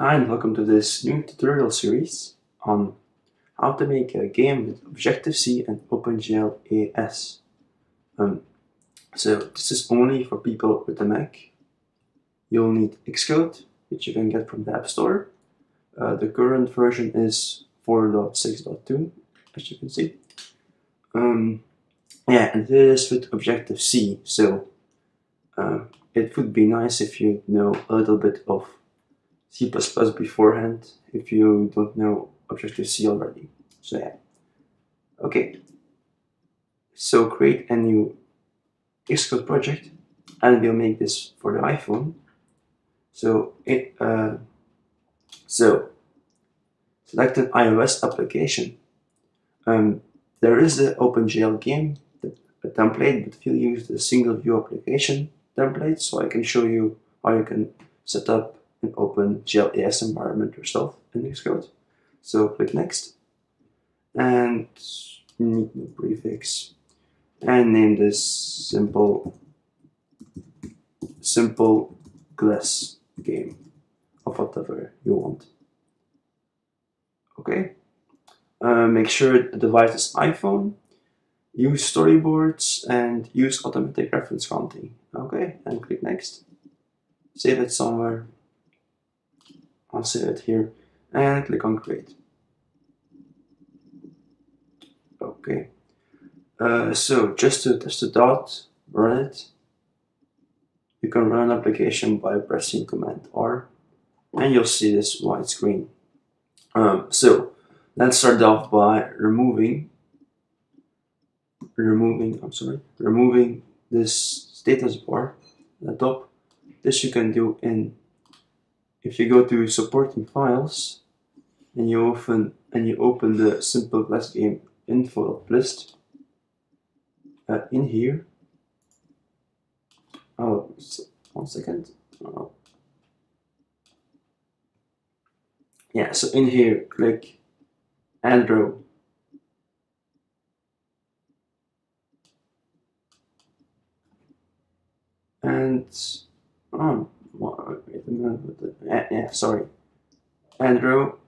Hi and welcome to this new tutorial series on how to make a game with Objective-C and OpenGL ES. So this is only for people with a Mac. You'll need Xcode, which you can get from the App Store. The current version is 4.6.2, as you can see. Yeah, and this is with Objective-C, so it would be nice if you know a little bit of C++ beforehand if you don't know Objective-C already. So yeah. Okay. So create a new Xcode project and we'll make this for the iPhone. So select an iOS application. There is the OpenGL game a template, but we'll use the single view application template, so I can show you how you can set up an OpenGL ES environment yourself in Xcode. So click next and need no prefix and name this simple glass game of whatever you want. Okay. Make sure the device is iPhone. Use storyboards and use automatic reference counting. Okay, and click next. Save it somewhere. I'll save it here and click on create. Okay. So just to test it out, run it. You can run an application by pressing Command R, and you'll see this white screen. So let's start off by removing this status bar at the top. This you can do if you go to supporting files and you open the simple glass game info list in here. Oh, 1 second. Yeah, so in here click add row. And wait a minute. Sorry. Add row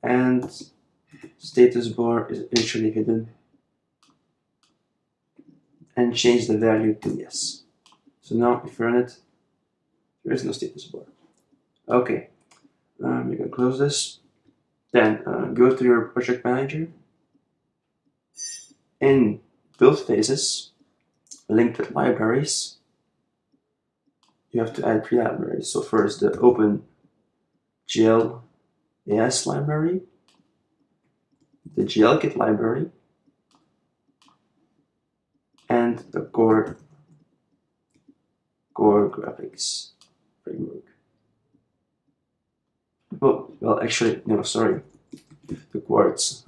and status bar is initially hidden. And change the value to yes. So now if you run it, there is no status bar. Okay. You can close this. Then go to your project manager. In build phases, linked with libraries, you have to add 3 libraries. So first the OpenGL ES library, the GLKit library, and the core graphics framework. Well, actually, no, sorry. The Quartz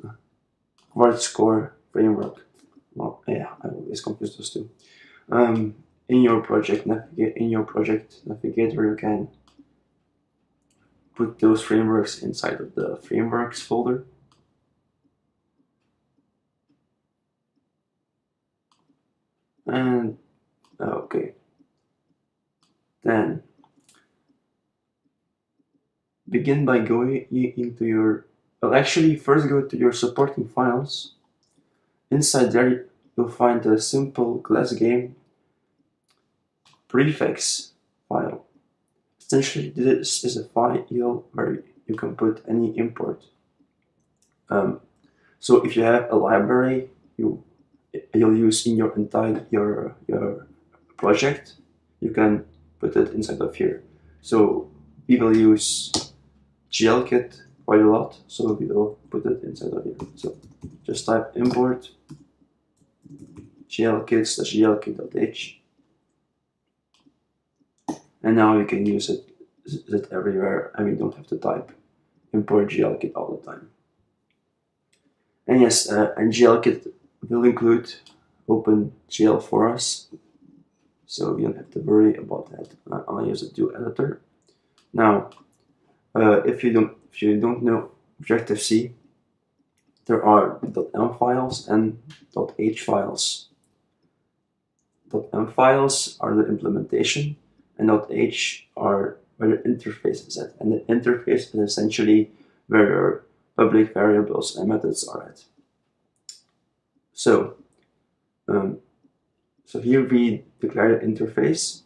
core framework. Well, yeah, I always confuse those two. In your project navigator, you can put those frameworks inside of the frameworks folder. And okay, then begin by going into your, well, actually first go to your supporting files. Inside there you'll find a simple glass game prefix file. Essentially this is a file where you can put any import. So if you have a library you'll use in your entire your project, you can put it inside of here. So we will use GLKit quite a lot, so we will put it inside of here. So just type import glkit/glkit.h, and now you can use it everywhere, and we don't have to type import glkit all the time. And yes, and glkit will include OpenGL for us, so we don't have to worry about that. I'll use a dual editor. Now, if you don't know Objective-C, there are .m files and .h files. .m files are the implementation, and .h are where the interface is at. And the interface is essentially where your public variables and methods are at. So, so here we declare the interface,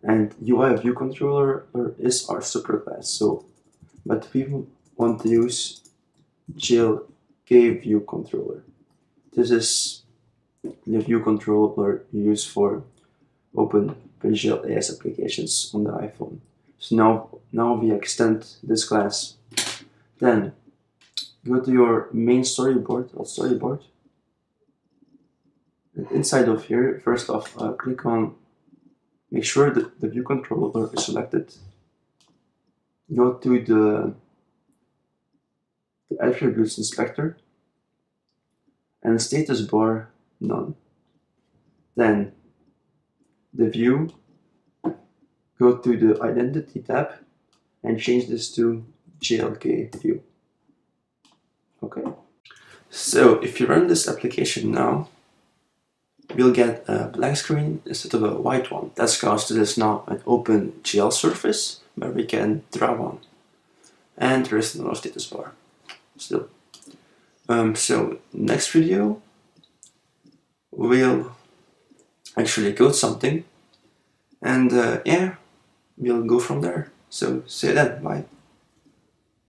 and UI view controller is our superclass. So, but we want to use GLK view controller. This is the view controller you use for OpenGL ES applications on the iPhone. So now we extend this class. Then go to your main storyboard or storyboard. And inside of here, first off, click on, make sure that the view controller is selected. Go to the attributes inspector and status bar none. Then the view, go to the identity tab and change this to GLK view. Okay. So if you run this application now, we'll get a black screen instead of a white one. That's because this is now an OpenGL surface where we can draw on. And there is no status bar still. So next video, we'll actually code something, and yeah, we'll go from there. So see you then, bye.